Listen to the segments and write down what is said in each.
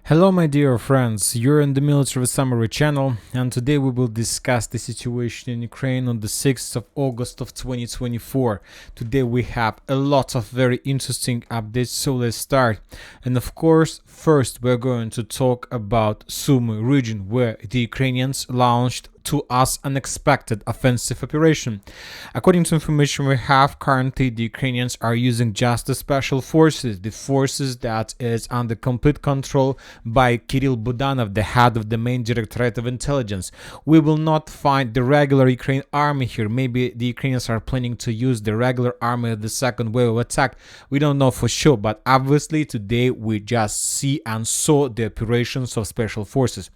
Hello my dear friends, you're in the Military Summary channel, and today we will discuss the situation in Ukraine on the 6th of August of 2024. Today we have a lot of very interesting updates, so let's start. And of course, first we're going to talk about Sumy region, where the Ukrainians launched to us unexpected offensive operation. According to information we have, currently the Ukrainians are using just the special forces, the forces that is under complete control by Kirill Budanov, the head of the main Directorate of Intelligence. We will not find the regular Ukraine army here. Maybe the Ukrainians are planning to use the regular army of the second wave of attack. We don't know for sure, but obviously today we just see and saw the operations of special forces.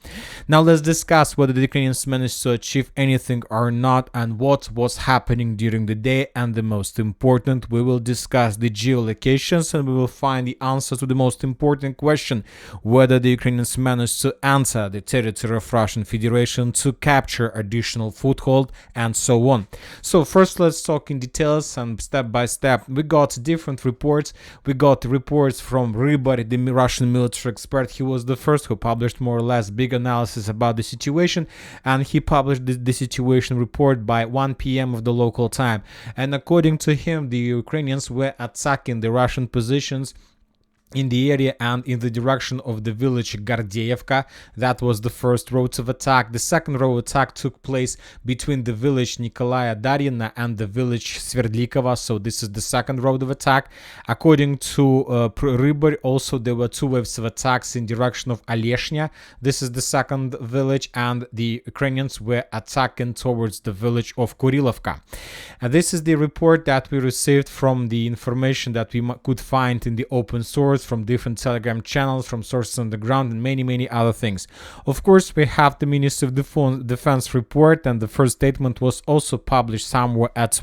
Now let's discuss whether the Ukrainians managed to achieve anything or not and what was happening during the day, and the most important, we will discuss the geolocations and we will find the answer to the most important question, whether the Ukrainians managed to enter the territory of Russian Federation to capture additional foothold and so on. So first let's talk in details and step by step. We got different reports. We got reports from Rybar, the Russian military expert. He was the first who published more or less big analysis about the situation, and he published the situation report by 1 p.m. of the local time. And according to him, the Ukrainians were attacking the Russian positions in the area and in the direction of the village Gardeevka. That was the first road of attack. The second road attack took place between the village Nikolaya Darina and the village Sverdlikova, so this is the second road of attack. According to Rybar, also there were two waves of attacks in direction of Aleshnya. This is the second village, and the Ukrainians were attacking towards the village of Kurilovka. And this is the report that we received from the information that we could find in the open source, from different Telegram channels, from sources on the ground, and many other things. Of course, we have the Ministry of Defense report, and the first statement was also published somewhere at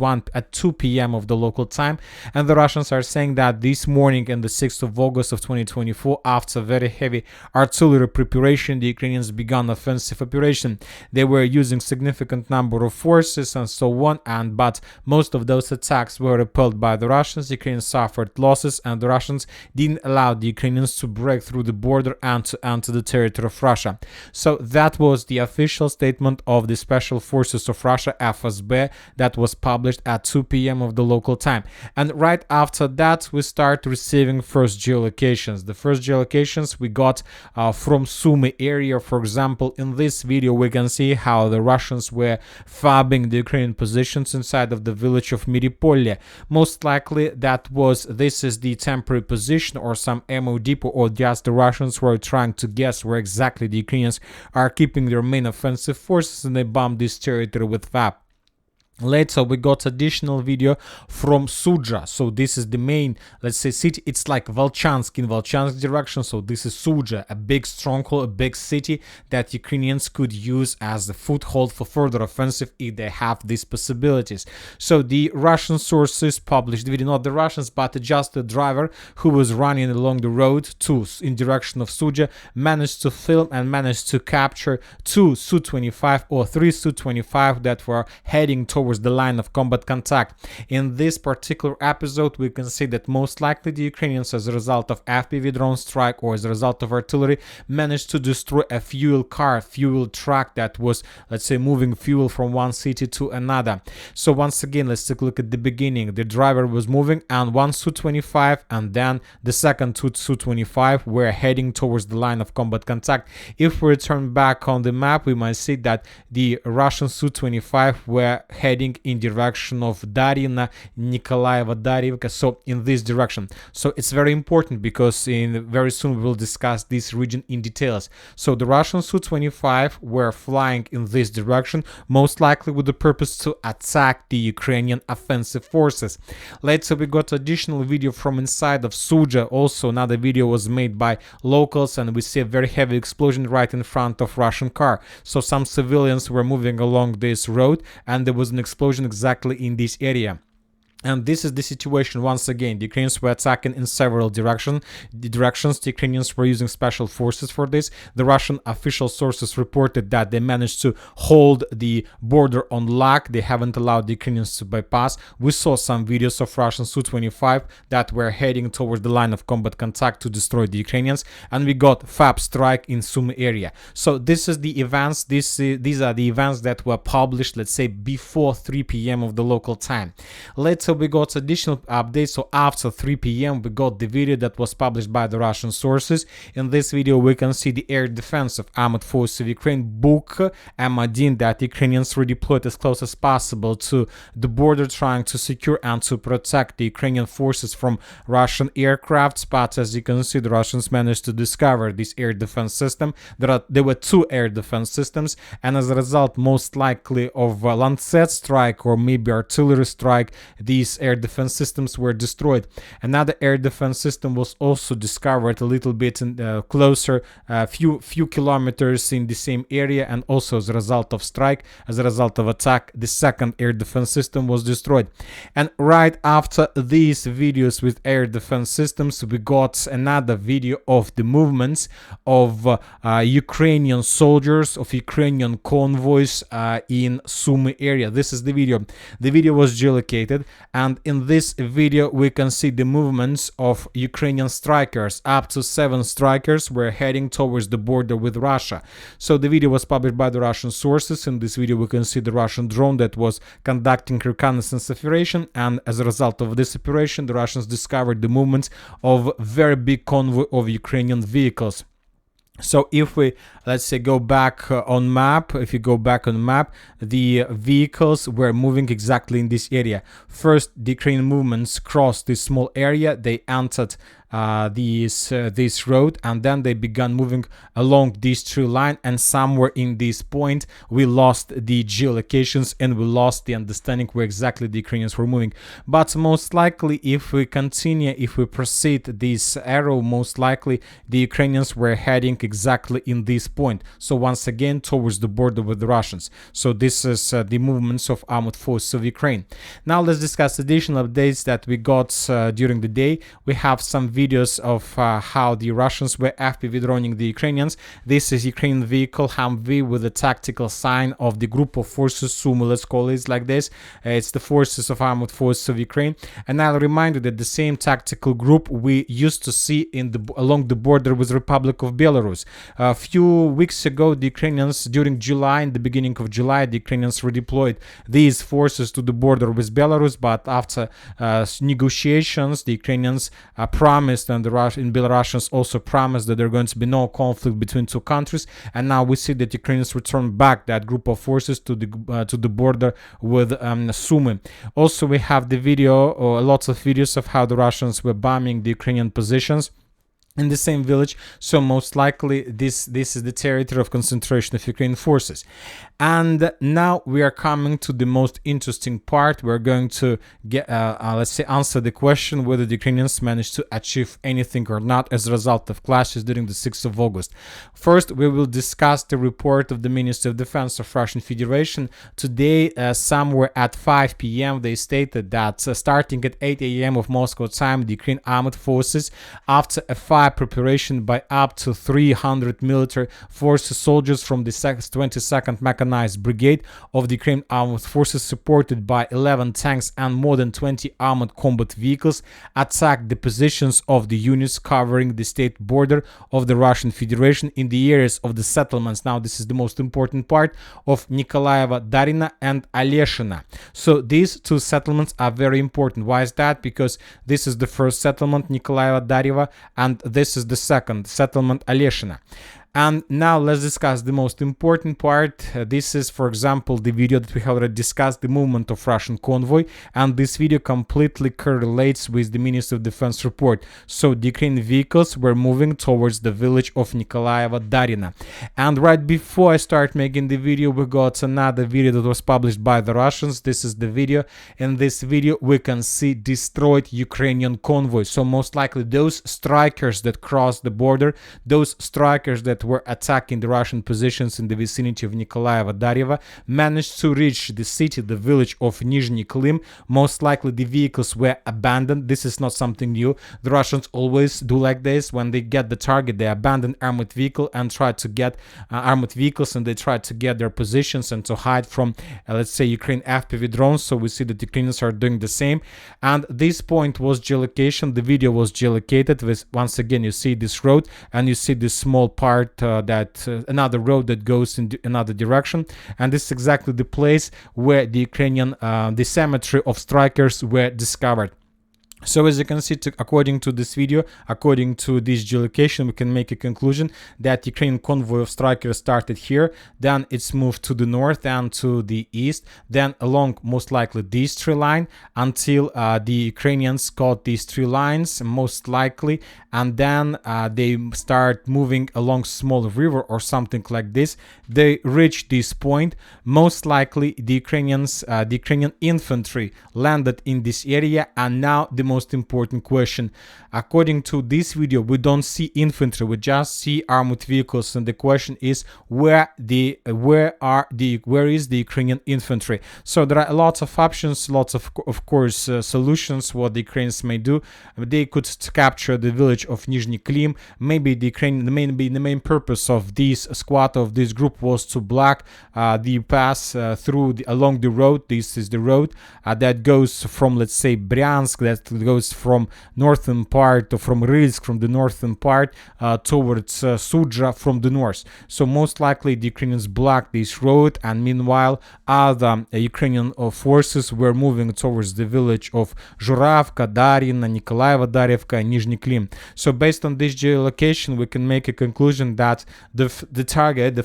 2 p.m. of the local time, and the Russians are saying that this morning on the 6th of August of 2024, after very heavy artillery preparation, the Ukrainians began offensive operation. They were using significant number of forces and so on, but most of those attacks were repelled by the Russians. Ukrainians suffered losses, and the Russians didn't allow the Ukrainians to break through the border and to enter the territory of Russia. So that was the official statement of the Special Forces of Russia, FSB, that was published at 2 p.m. of the local time. And right after that, we start receiving first geolocations. The first geolocations we got from Sumy area. For example, in this video, we can see how the Russians were fabbing the Ukrainian positions inside of the village of Miripolye. Most likely this is the temporary position or some ammo depot, or just the Russians were trying to guess where exactly the Ukrainians are keeping their main offensive forces, and they bombed this territory with FAB. Later we got additional video from Sudzha. So this is the main, let's say, city. It's like Volchansk in Volchansk direction. So this is Sudzha, a big stronghold, a big city that Ukrainians could use as a foothold for further offensive if they have these possibilities. So the Russian sources published the video, not the Russians, but just the driver who was running along the road in direction of Sudzha, managed to film and managed to capture two Su-25 or three Su-25 that were heading towards the line of combat contact. In this particular episode, we can see that most likely the Ukrainians, as a result of FPV drone strike or as a result of artillery, managed to destroy a fuel truck that was, let's say, moving fuel from one city to another. So once again, let's take a look at the beginning. The driver was moving, and one Su-25 and then the second Su-25 were heading towards the line of combat contact. If we return back on the map, we might see that the Russian Su-25 were heading in direction of Darina, Nikolaeva, Darivka, so in this direction. So it's very important because very soon we will discuss this region in details. So the Russian Su-25 were flying in this direction, most likely with the purpose to attack the Ukrainian offensive forces. Later we got additional video from inside of Sudzha. Also another video was made by locals, and we see a very heavy explosion right in front of Russian car. So some civilians were moving along this road, and there was an explosion exactly in this area. And this is the situation once again. The Ukrainians were attacking in several directions. The Ukrainians were using special forces for this. The Russian official sources reported that they managed to hold the border on lock. They haven't allowed the Ukrainians to bypass. We saw some videos of Russian Su-25 that were heading towards the line of combat contact to destroy the Ukrainians. And we got FAB strike in Sumy area. So this is the events. These are the events that were published, let's say, before 3 p.m. of the local time. Later we got additional updates. So after 3 p.m. we got the video that was published by the Russian sources. In this video we can see the air defense of armored forces of Ukraine, Buk M1, that Ukrainians redeployed as close as possible to the border, trying to secure and to protect the Ukrainian forces from Russian aircrafts. But as you can see, the Russians managed to discover this air defense system. There were two air defense systems, and as a result, most likely of Lancet strike or maybe artillery strike, these air defense systems were destroyed. Another air defense system was also discovered a little bit closer, a few kilometers in the same area, and also as a result of strike, as a result of attack, the second air defense system was destroyed. And right after these videos with air defense systems, we got another video of the movements of Ukrainian soldiers, of Ukrainian convoys in Sumy area. This is the video. The video was geolocated, and in this video we can see the movements of Ukrainian strikers. Up to 7 strikers were heading towards the border with Russia. So the video was published by the Russian sources. In this video we can see the Russian drone that was conducting reconnaissance operation, and as a result of this operation the Russians discovered the movements of very big convoy of Ukrainian vehicles. So if we, let's say, go back on map, if you go back on map, the vehicles were moving exactly in this area. First, the Ukrainian movements crossed this small area. They entered this road, and then they began moving along this tree line, and somewhere in this point we lost the geolocations and we lost the understanding where exactly the Ukrainians were moving. But most likely, if we continue, if we proceed this arrow, most likely the Ukrainians were heading exactly in this point, so once again towards the border with the Russians. So this is the movements of armored forces of Ukraine. Now let's discuss additional updates that we got during the day. We have some videos of how the Russians were FPV droning the Ukrainians. This is Ukrainian vehicle Humvee with the tactical sign of the group of forces Sumy, let's call it like this. It's the forces of armored forces of Ukraine, and I'll remind you that the same tactical group we used to see along the border with Republic of Belarus. A few weeks ago, the Ukrainians, during July, in the beginning of July, the Ukrainians redeployed these forces to the border with Belarus, but after negotiations, the Ukrainians promised, and the Belarusians also promised, that there are going to be no conflict between two countries, and now we see that Ukrainians return back that group of forces to the border with Sumy. Also, we have the video, or lots of videos of how the Russians were bombing the Ukrainian positions in the same village. So most likely this is the territory of concentration of Ukrainian forces. And now we are coming to the most interesting part. We're going to get let's say answer the question whether the Ukrainians managed to achieve anything or not as a result of clashes during the 6th of August. First, we will discuss the report of the Ministry of Defense of Russian Federation. Today, somewhere at 5 p.m. they stated that starting at 8 a.m. of Moscow time, the Ukrainian armed forces, after a fire preparation by up to 300 military forces soldiers from the 22nd Mechanized Brigade of the Ukrainian Armed Forces, supported by 11 tanks and more than 20 armored combat vehicles, attacked the positions of the units covering the state border of the Russian Federation in the areas of the settlements. Now this is the most important part, of Nikolaeva Darina and Aleshina. So these two settlements are very important. Why is that? Because this is the first settlement, Nikolaeva Dareva, and this is the second settlement, Aleshina. And now let's discuss the most important part. This is, for example, the video that we have already discussed, the movement of Russian convoy, and this video completely correlates with the Ministry of Defense report. So the Ukrainian vehicles were moving towards the village of Nikolaeva Darina. And right before I start making the video, we got another video that was published by the Russians. This is the video. In this video we can see destroyed Ukrainian convoy. So most likely those strikers that crossed the border, those strikers that that were attacking the Russian positions in the vicinity of Nikolaeva Daryeva managed to reach the city, the village of Nizhny Klim. Most likely the vehicles were abandoned. This is not something new. The Russians always do like this. When they get the target, they abandon armored vehicle and try to get armored vehicles, and they try to get their positions and to hide from, let's say, Ukraine FPV drones. So we see that Ukrainians are doing the same. And this point was geolocation. The video was geolocated with, once again, you see this road and you see this small part another road that goes in another direction. And this is exactly the place where the Ukrainian the cemetery of strikers were discovered. So as you can see, according to this video, according to this geolocation, we can make a conclusion that Ukrainian convoy of strikers started here, then it's moved to the north and to the east, then along most likely these three lines until the Ukrainians got these three lines most likely, and then they start moving along small river or something like this. They reach this point. Most likely the Ukrainian infantry landed in this area, and now the most important question. According to this video, we don't see infantry, we just see armored vehicles, and the question is where is the Ukrainian infantry? So there are lots of options, lots of course solutions what the Ukrainians may do. They could capture the village of Nizhny Klim. Maybe the main purpose of this squad, of this group, was to block the pass along the road. This is the road that goes from, let's say, Bryansk, that goes from northern part, or from Rylsk, from the northern part, towards Sudzha from the north. So most likely the Ukrainians blocked this road, and meanwhile other Ukrainian forces were moving towards the village of Zhuravka, Darina, Nikolaeva Daryevka, and Nizhny Klim. So based on this geolocation, we can make a conclusion that the target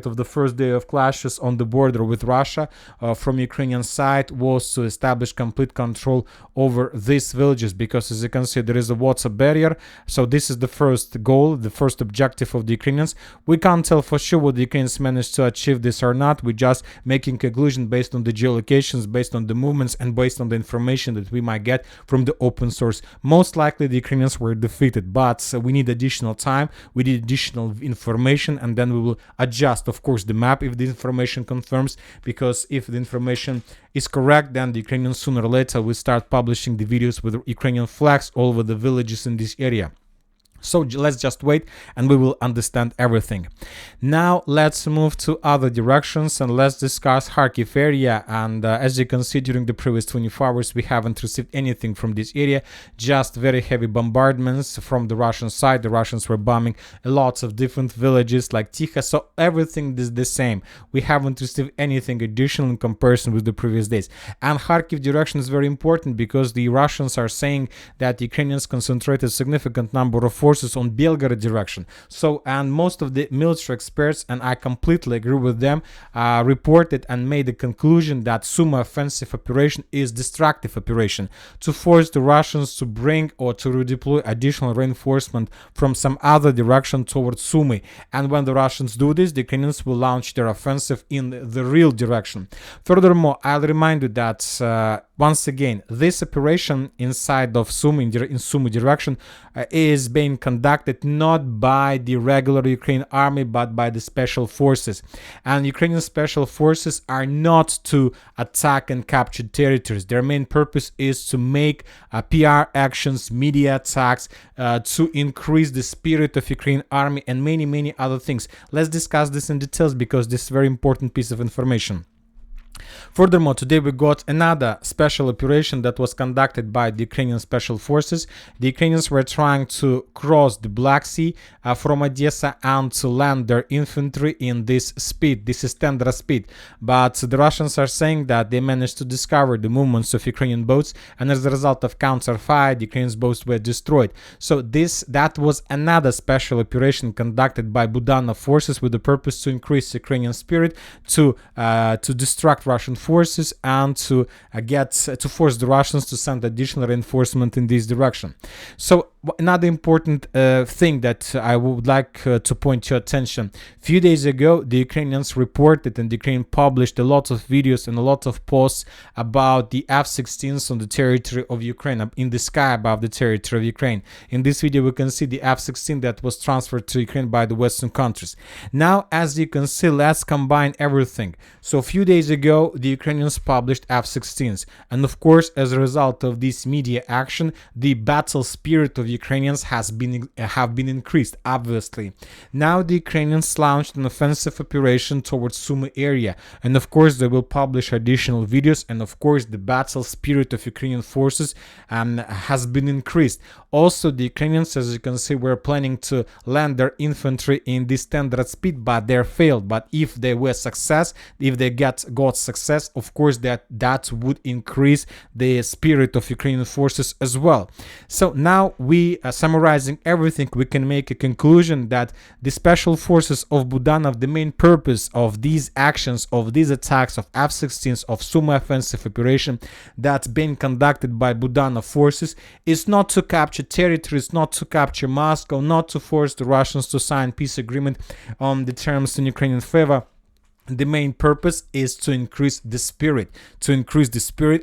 of the first day of clashes on the border with Russia from Ukrainian side was to establish complete control over these villages, because as you can see, there is a water barrier. So this is the first goal, the first objective of the Ukrainians. We can't tell for sure what the Ukrainians managed to achieve this or not. We're just making conclusion based on the geolocations, based on the movements, and based on the information that we might get from the open source. Most likely the Ukrainians were defeated, but we need additional time, we need additional information, and then we will adjust, of course, the map if the information confirms, because if the information is correct, then the Ukrainians sooner or later will start publishing the videos with Ukrainian flags all over the villages in this area. So let's just wait and we will understand everything. Now let's move to other directions and let's discuss Kharkiv area. And as you can see, during the previous 24 hours, we haven't received anything from this area, just very heavy bombardments from the Russian side. The Russians were bombing lots of different villages like Tikha, so everything is the same. We haven't received anything additional in comparison with the previous days. And Kharkiv direction is very important because the Russians are saying that the Ukrainians concentrated a significant number of forces on Belgorod direction. So, and most of the military experts, and I completely agree with them, reported and made the conclusion that Sumy offensive operation is destructive operation to force the Russians to bring or to redeploy additional reinforcement from some other direction towards Sumy. And when the Russians do this, the Ukrainians will launch their offensive in the real direction. Furthermore, I'll remind you that once again, this operation inside of Sumy, in Sumy direction, is being conducted not by the regular Ukrainian army, but by the special forces. And Ukrainian special forces are not to attack and capture territories. Their main purpose is to make PR actions, media attacks, to increase the spirit of Ukrainian army, and many other things. Let's discuss this in details because this is a very important piece of information. Furthermore, today we got another special operation that was conducted by the Ukrainian special forces. The Ukrainians were trying to cross the Black Sea from Odessa and to land their infantry in this speed. This is tundra speed. But the Russians are saying that they managed to discover the movements of Ukrainian boats, and as a result of counterfire, the Ukrainian boats were destroyed. So that was another special operation conducted by Budanov forces with the purpose to increase Ukrainian spirit, to distract distract Russian forces and to to force the Russians to send additional reinforcement in this direction. So another important thing that I would like to point your attention. A few days ago, the Ukrainians reported and Ukraine published a lot of videos and a lot of posts about the F-16s on the territory of Ukraine, in the sky above the territory of Ukraine. In this video, we can see the F-16 that was transferred to Ukraine by the Western countries. Now, as you can see, let's combine everything. So a few days ago, the Ukrainians published F-16s. And of course, as a result of this media action, the battle spirit of Ukrainians have been increased, obviously. Now the Ukrainians launched an offensive operation towards Sumy area, and of course they will publish additional videos, and of course the battle spirit of Ukrainian forces has been increased. Also, the Ukrainians, as you can see, were planning to land their infantry in this standard speed, but they failed. But if they got success, of course that would increase the spirit of Ukrainian forces as well. So now we summarizing everything, we can make a conclusion that the special forces of Budanov, the main purpose of these actions, of these attacks of F-16s, of Sumy offensive operation that's being conducted by Budanov forces, is not to capture territories, not to capture Moscow, not to force the Russians to sign peace agreement on the terms in Ukrainian favor. The main purpose is to increase the spirit,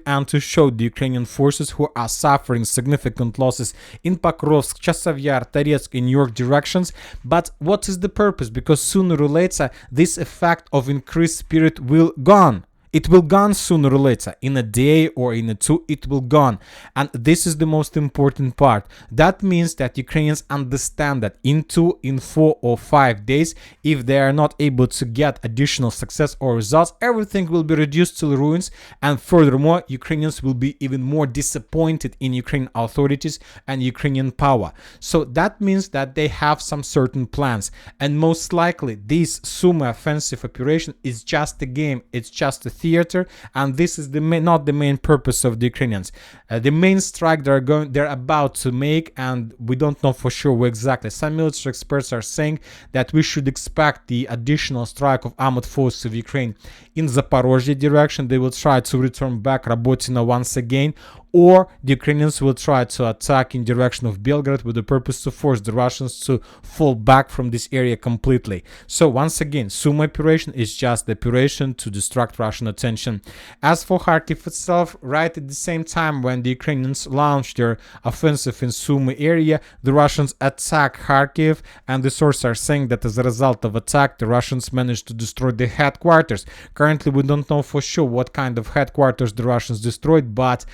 and to show the Ukrainian forces who are suffering significant losses in Pokrovsk, Chasiv Yar, Toretsk, in York directions. But what is the purpose? Because sooner or later, this effect of increased spirit will gone. It will gone sooner or later, in a day or in a two, it will gone. And this is the most important part. That means that Ukrainians understand that in 2, in 4 or 5 days, if they are not able to get additional success or results, everything will be reduced to ruins. And furthermore, Ukrainians will be even more disappointed in Ukrainian authorities and Ukrainian power. So that means that they have some certain plans. And most likely, this Sumy offensive operation is just a game. It's just a theater, and this is not the main purpose of the Ukrainians. The main strike they're about to make, and we don't know for sure exactly. Some military experts are saying that we should expect the additional strike of armored forces of Ukraine in Zaporozhye direction. They will try to return back Robotyne once again, or the Ukrainians will try to attack in direction of Belgrade with the purpose to force the Russians to fall back from this area completely. So once again, Sumy operation is just the operation to distract Russian attention. As for Kharkiv itself, right at the same time when the Ukrainians launched their offensive in Sumy area, the Russians attacked Kharkiv, and the sources are saying that as a result of attack, the Russians managed to destroy the headquarters. Currently, we don't know for sure what kind of headquarters the Russians destroyed, but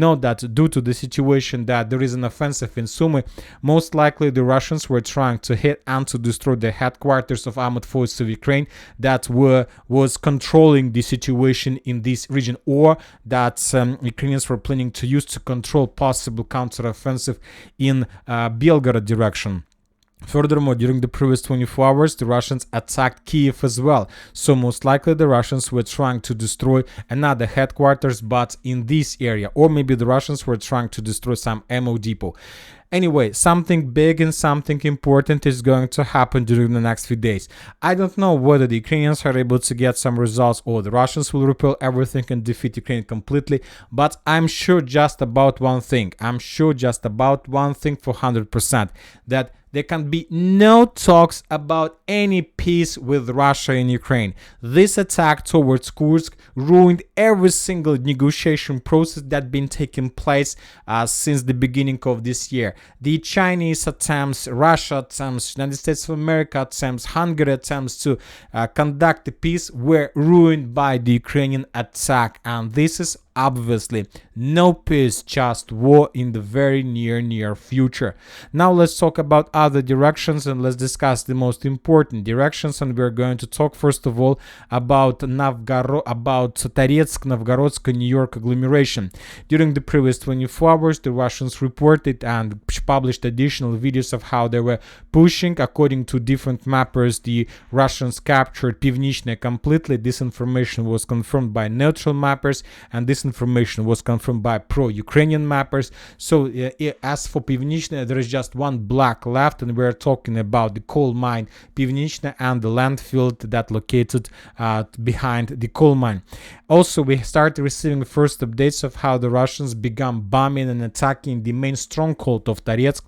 that due to the situation that there is an offensive in Sumy, most likely the Russians were trying to hit and to destroy the headquarters of armored forces of Ukraine that was controlling the situation in this region, or that Ukrainians were planning to use to control possible counteroffensive in Belgorod direction. Furthermore, during the previous 24 hours, the Russians attacked Kiev as well. So most likely the Russians were trying to destroy another headquarters, but in this area. Or maybe the Russians were trying to destroy some ammo depot. Anyway, something big and something important is going to happen during the next few days. I don't know whether the Ukrainians are able to get some results or the Russians will repel everything and defeat Ukraine completely, but I'm sure just about one thing. For 100%, that there can be no talks about any peace with Russia and Ukraine. This attack towards Kursk ruined every single negotiation process that been taking place since the beginning of this year. The Chinese attempts, Russia attempts, United States of America attempts, Hungary attempts to conduct a peace were ruined by the Ukrainian attack, and this is obviously no peace, just war in the very near future. Now let's talk about other directions and let's discuss the most important directions, and we're going to talk first of all about Toretsk, Novgorodsk, New York agglomeration. During the previous 24 hours, the Russians reported and published additional videos of how they were pushing. According to different mappers, the Russians captured Pivnichne completely. This information was confirmed by neutral mappers, and this information was confirmed by pro-Ukrainian mappers. So as for Pivnichne, there is just one block left, and we're talking about the coal mine Pivnichne and the landfill that located behind the coal mine. Also, we started receiving first updates of how the Russians began bombing and attacking the main stronghold of Toretsk.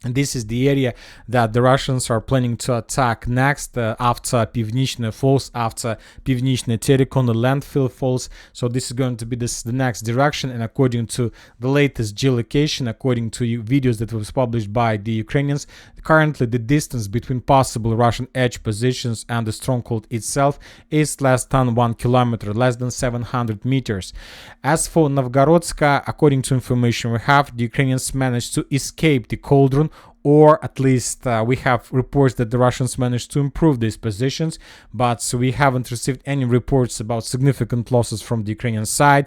And this is the area that the Russians are planning to attack next after Pivnichne falls, after Pivnichne Terikon, the landfill falls. So this is going to be the next direction. And according to the latest geolocation, according to videos that was published by the Ukrainians, currently the distance between possible Russian edge positions and the stronghold itself is less than 1 kilometer, less than 700 meters. As for Novgorodska, according to information we have, the Ukrainians managed to escape the cauldron, or at least we have reports that the Russians managed to improve these positions, but we haven't received any reports about significant losses from the Ukrainian side.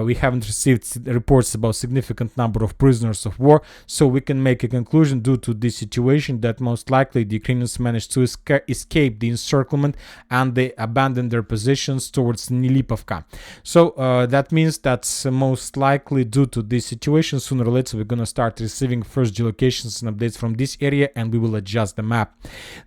We haven't received reports about significant number of prisoners of war, so we can make a conclusion due to this situation that most likely the Ukrainians managed to escape the encirclement and they abandoned their positions towards Timofiivka. So that means that's most likely due to this situation. Sooner or later we're going to start receiving first geolocations and updates from this area, and we will adjust the map.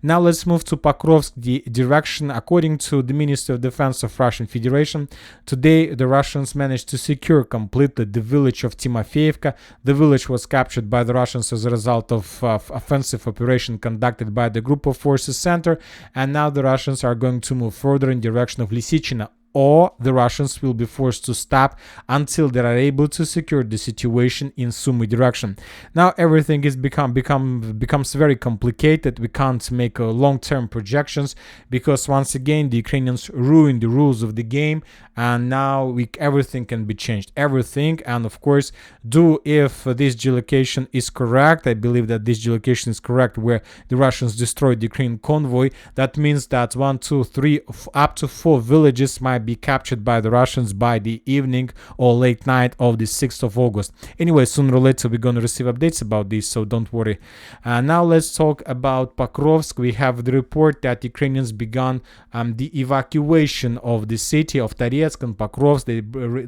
Now let's move to Pokrovsk, the direction. According to the Ministry of Defense of Russian Federation, today the Russians managed to secure completely the village of Timofiivka. The village was captured by the Russians as a result of offensive operation conducted by the Group of Forces Center, and now the Russians are going to move further in direction of Lysychina, or the Russians will be forced to stop until they are able to secure the situation in Sumy direction. Now everything is becomes very complicated. We can't make long-term projections because once again the Ukrainians ruined the rules of the game, and now everything can be changed. Everything, and of course, if this geolocation is correct, I believe that this geolocation is correct, where the Russians destroyed the Ukrainian convoy. That means that 1, 2, 3, up to 4 villages might be captured by the Russians by the evening or late night of the 6th of August. Anyway, sooner or later we're going to receive updates about this, so don't worry. Now let's talk about Pokrovsk. We have the report that Ukrainians began the evacuation of the city of Toretsk and Pokrovsk.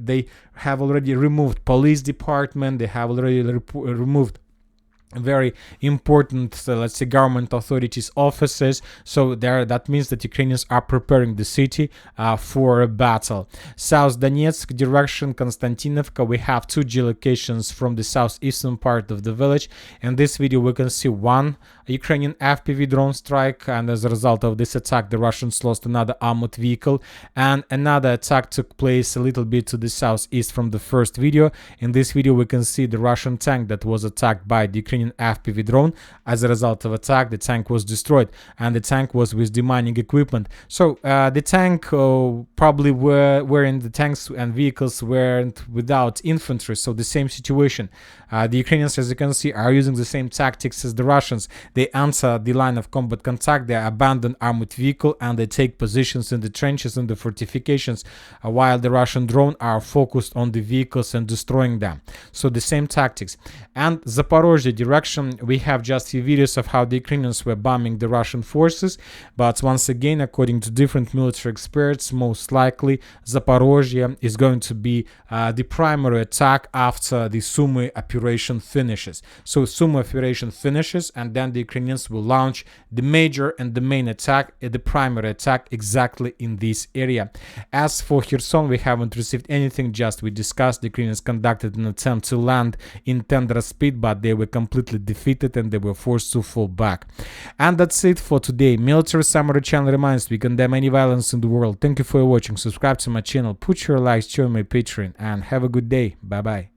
They have already removed police department. They have already removed very important, let's say, government authorities' offices. So that means that Ukrainians are preparing the city for a battle. South Donetsk direction, Konstantinovka, we have 2 geolocations from the southeastern part of the village. In this video we can see one Ukrainian FPV drone strike, and as a result of this attack the Russians lost another armored vehicle, and another attack took place a little bit to the southeast from the first video. In this video we can see the Russian tank that was attacked by the Ukrainian FPV drone. As a result of attack, the tank was destroyed, and the tank was with demining equipment. So the tank probably wherein the tanks and vehicles weren't without infantry, so the same situation. The Ukrainians, as you can see, are using the same tactics as the Russians. They answer the line of combat contact, they abandon armored vehicle, and they take positions in the trenches and the fortifications, while the Russian drone are focused on the vehicles and destroying them. So the same tactics. And Zaporozhye direction, we have just few videos of how the Ukrainians were bombing the Russian forces, but once again, according to different military experts, most likely Zaporozhye is going to be the primary attack after the Sumy operation finishes. So Sumy operation finishes, and then the Ukrainians will launch the major and the main attack, the primary attack, exactly in this area. As for Kherson, we haven't received anything, just we discussed the Ukrainians conducted an attempt to land in Tendra speed, but they were completely defeated and they were forced to fall back. And that's it for today. Military Summary channel reminds we condemn any violence in the world. Thank you for watching. Subscribe to my channel, put your likes, join my Patreon, and have a good day. Bye bye.